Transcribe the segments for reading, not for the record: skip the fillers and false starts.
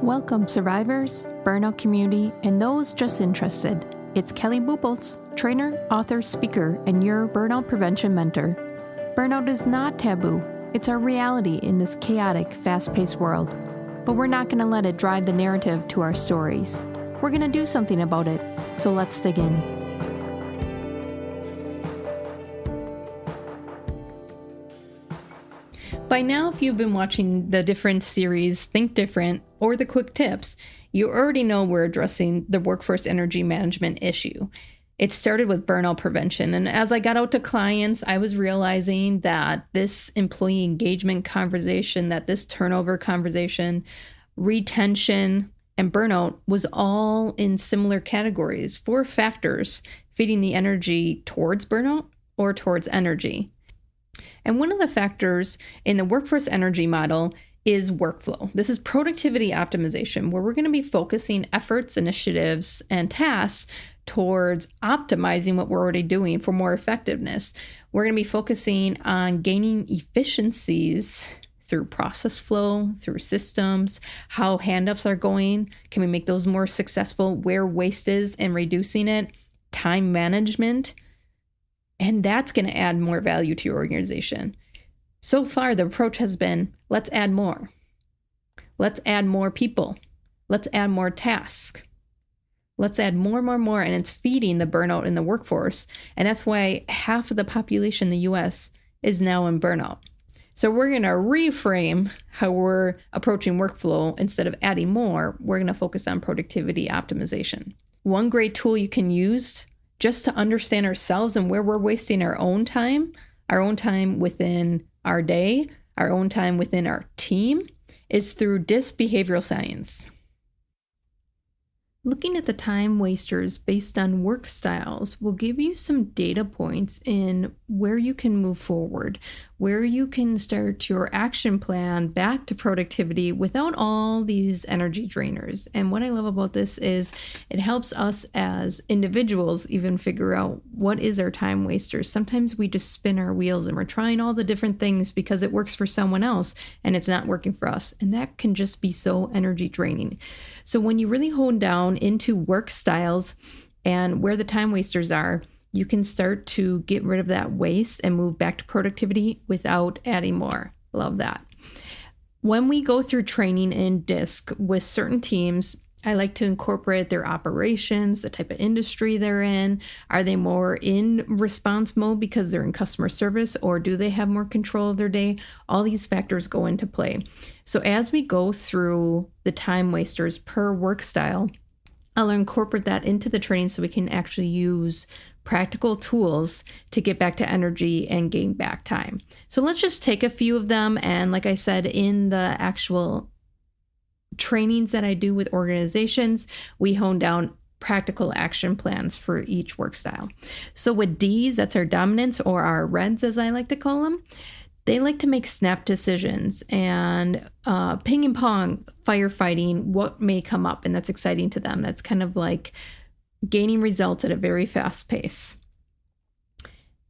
Welcome, survivors, burnout community, and those just interested. It's Kelly Bupoltz, trainer, author, speaker, and your burnout prevention mentor. Burnout is not taboo. It's our reality in this chaotic, fast-paced world. But we're not going to let it drive the narrative to our stories. We're going to do something about it, so let's dig in. By now, if you've been watching the different series, Think Different, or the Quick Tips, you already know we're addressing the workforce energy management issue. It started with burnout prevention, and as I got out to clients, I was realizing that this employee engagement conversation, that this turnover conversation, retention, and burnout was all in similar categories, 4 factors feeding the energy towards burnout or towards energy. And one of the factors in the workforce energy model is workflow. This is productivity optimization, where we're going to be focusing efforts, initiatives, and tasks towards optimizing what we're already doing for more effectiveness. We're going to be focusing on gaining efficiencies through process flow, through systems, how handoffs are going. Can we make those more successful? Where waste is and reducing it, time management. And that's going to add more value to your organization. So far, the approach has been, let's add more. Let's add more people. Let's add more tasks. Let's add more, and it's feeding the burnout in the workforce. And that's why half of the population in the US is now in burnout. So we're going to reframe how we're approaching workflow. Instead of adding more, we're going to focus on productivity optimization. One great tool you can use just to understand ourselves and where we're wasting our own time within our day, our own time within our team, is through DISC behavioral science. Looking at the time wasters based on work styles will give you some data points in where you can move forward, where you can start your action plan back to productivity without all these energy drainers. And what I love about this is it helps us as individuals even figure out what is our time wasters. Sometimes we just spin our wheels and we're trying all the different things because it works for someone else and it's not working for us. And that can just be so energy draining. So when you really hone down into work styles and where the time wasters are, you can start to get rid of that waste and move back to productivity without adding more. Love that. When we go through training in DISC with certain teams, I like to incorporate their operations, the type of industry they're in. Are they more in response mode because they're in customer service, or do they have more control of their day? All these factors go into play. So as we go through the time wasters per work style, I'll incorporate that into the training so we can actually use practical tools to get back to energy and gain back time. So let's just take a few of them. And like I said, in the actual trainings that I do with organizations, we hone down practical action plans for each work style. So with Ds, that's our dominants, or our reds as I like to call them. They like to make snap decisions and ping and pong firefighting what may come up, and that's exciting to them. That's kind of like gaining results at a very fast pace.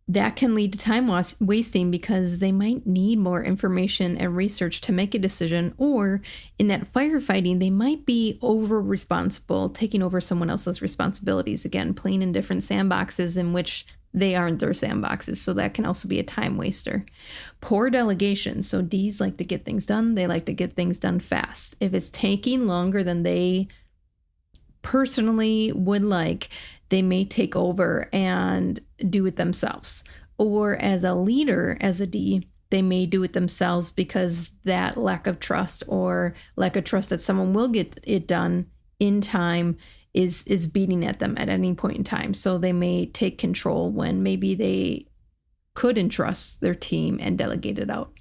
That can lead to time wasting because they might need more information and research to make a decision, or in that firefighting, they might be over responsible, taking over someone else's responsibilities, again, playing in different sandboxes in which they aren't their sandboxes. So that can also be a time waster. Poor delegation. So Ds like to get things done. They like to get things done fast. If it's taking longer than they personally would like, they may take over and do it themselves. Or as a leader, as a D, they may do it themselves because that lack of trust that someone will get it done in time is beating at them at any point in time. So they may take control when maybe they could entrust their team and delegate it out.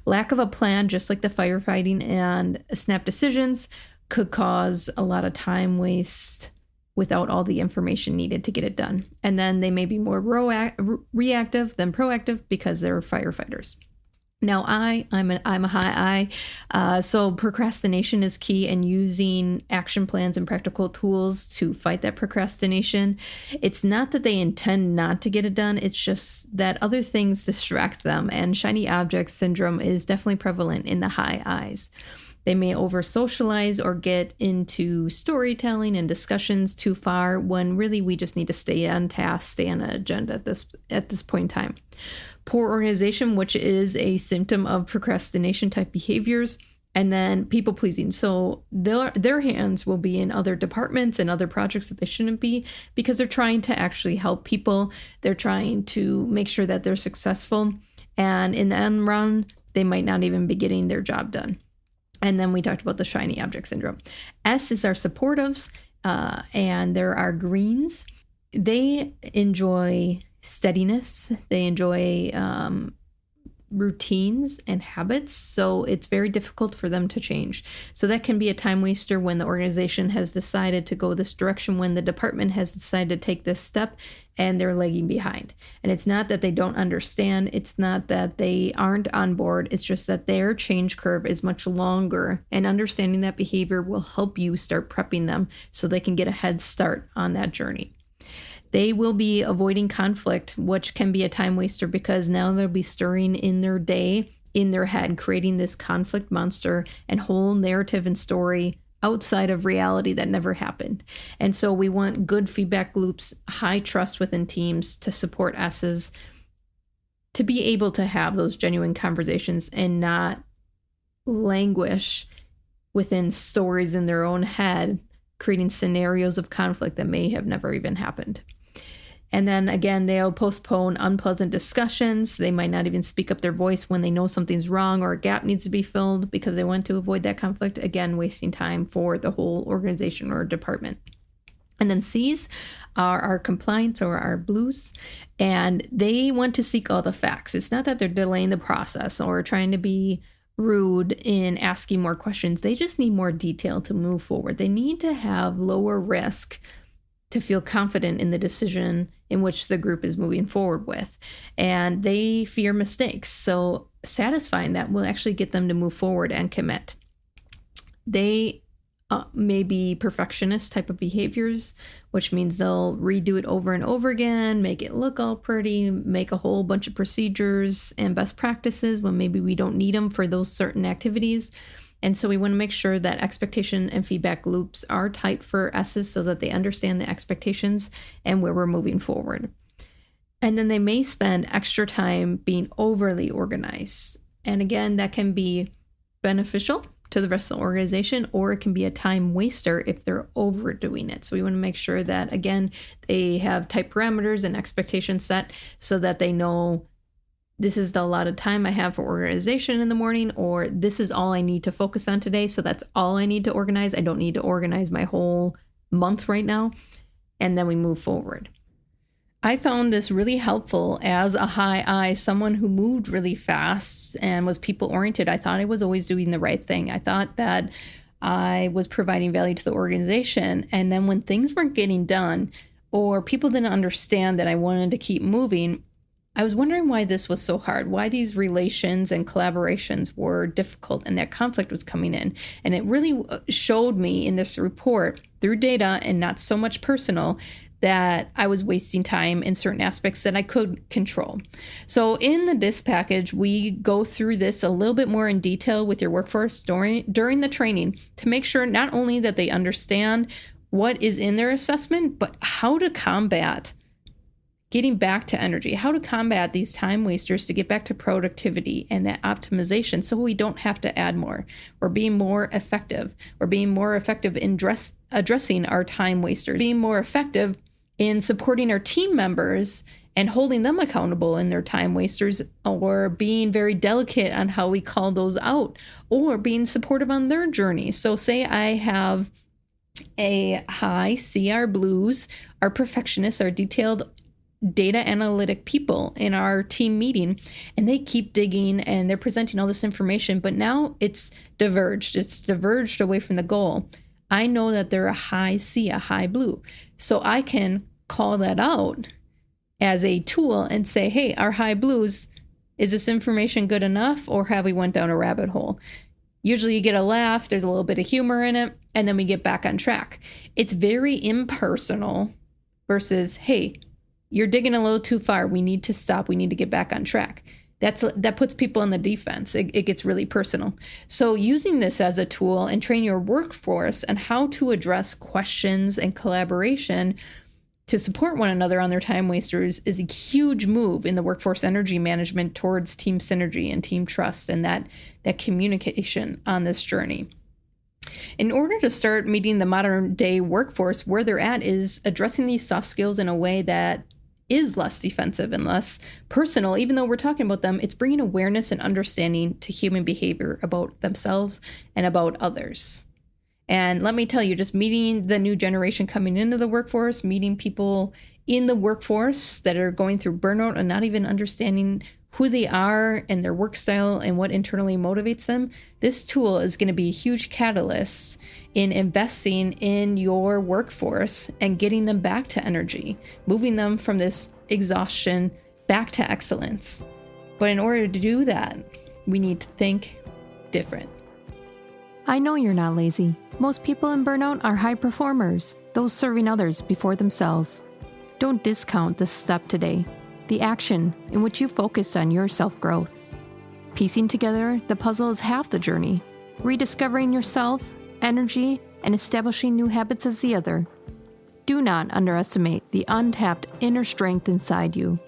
Lack of a plan, just like the firefighting and snap decisions, could cause a lot of time waste without all the information needed to get it done. And then they may be more reactive than proactive because they're firefighters. Now, I'm a high I, so procrastination is key, and using action plans and practical tools to fight that procrastination. It's not that they intend not to get it done, it's just that other things distract them, and shiny object syndrome is definitely prevalent in the high I's. They may over socialize or get into storytelling and discussions too far, when really we just need to stay on task, stay on an agenda at this point in time. Poor organization, which is a symptom of procrastination type behaviors. And then people pleasing. So their hands will be in other departments and other projects that they shouldn't be, because they're trying to actually help people. They're trying to make sure that they're successful. And in the end run, they might not even be getting their job done. And then we talked about the shiny object syndrome. S is our supportives, and there are greens. They enjoy steadiness. They enjoy routines and habits, so it's very difficult for them to change. So that can be a time waster when the organization has decided to go this direction, when the department has decided to take this step and they're lagging behind. And it's not that they don't understand, it's not that they aren't on board, it's just that their change curve is much longer, and understanding that behavior will help you start prepping them so they can get a head start on that journey. They will be avoiding conflict, which can be a time waster, because now they'll be stirring in their day, in their head, creating this conflict monster and whole narrative and story outside of reality that never happened. And so we want good feedback loops, high trust within teams to support S's, to be able to have those genuine conversations and not languish within stories in their own head, creating scenarios of conflict that may have never even happened. And then again, they'll postpone unpleasant discussions. They might not even speak up their voice when they know something's wrong or a gap needs to be filled, because they want to avoid that conflict. Again, wasting time for the whole organization or department. And then C's are our compliance, or our blues, and they want to seek all the facts. It's not that they're delaying the process or trying to be rude in asking more questions. They just need more detail to move forward. They need to have lower risk to feel confident in the decision in which the group is moving forward with. And they fear mistakes. So satisfying that will actually get them to move forward and commit. They may be perfectionist type of behaviors, which means they'll redo it over and over again, make it look all pretty, make a whole bunch of procedures and best practices when maybe we don't need them for those certain activities. And so we want to make sure that expectation and feedback loops are tight for S's, so that they understand the expectations and where we're moving forward. And then they may spend extra time being overly organized. And again, that can be beneficial to the rest of the organization, or it can be a time waster if they're overdoing it. So we want to make sure that, again, they have tight parameters and expectations set, so that they know this is the allotted time I have for organization in the morning, or this is all I need to focus on today. So that's all I need to organize. I don't need to organize my whole month right now. And then we move forward. I found this really helpful as a high I, someone who moved really fast and was people oriented. I thought I was always doing the right thing. I thought that I was providing value to the organization. And then when things weren't getting done, or people didn't understand that I wanted to keep moving, I was wondering why this was so hard, why these relations and collaborations were difficult, and that conflict was coming in. And it really showed me in this report, through data and not so much personal, that I was wasting time in certain aspects that I could control. So in the DISC package, we go through this a little bit more in detail with your workforce during the training, to make sure not only that they understand what is in their assessment, but how to combat getting back to energy, how to combat these time wasters to get back to productivity and that optimization, so we don't have to add more, or being more effective, or being more effective in addressing our time wasters, being more effective in supporting our team members and holding them accountable in their time wasters, or being very delicate on how we call those out, or being supportive on their journey. So say I have a high C, our blues, our perfectionists, our detailed data analytic people in our team meeting, and they keep digging and they're presenting all this information, but now it's diverged away from the goal. I know that they're a high C, a high blue. So I can call that out as a tool and say, hey, our high blues, is this information good enough, or have we went down a rabbit hole? Usually you get a laugh, there's a little bit of humor in it, and then we get back on track. It's very impersonal versus, hey, you're digging a little too far. We need to stop. We need to get back on track. that puts people in the defense. It gets really personal. So using this as a tool and train your workforce on how to address questions and collaboration to support one another on their time wasters is a huge move in the workforce energy management towards team synergy and team trust and that communication on this journey. In order to start meeting the modern day workforce where they're at is addressing these soft skills in a way that is less defensive and less personal. Even though we're talking about them, it's bringing awareness and understanding to human behavior about themselves and about others. And let me tell you, just meeting the new generation coming into the workforce, meeting people in the workforce that are going through burnout and not even understanding who they are and their work style and what internally motivates them, this tool is going to be a huge catalyst in investing in your workforce and getting them back to energy, moving them from this exhaustion back to excellence. But in order to do that, we need to think different. I know you're not lazy. Most people in burnout are high performers, those serving others before themselves. Don't discount this step today, the action in which you focus on your self-growth. Piecing together the puzzle is half the journey. Rediscovering yourself, energy, and establishing new habits is the other. Do not underestimate the untapped inner strength inside you.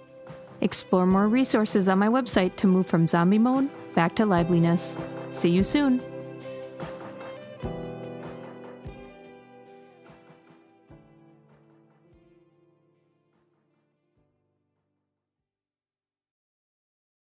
Explore more resources on my website to move from zombie mode back to liveliness. See you soon.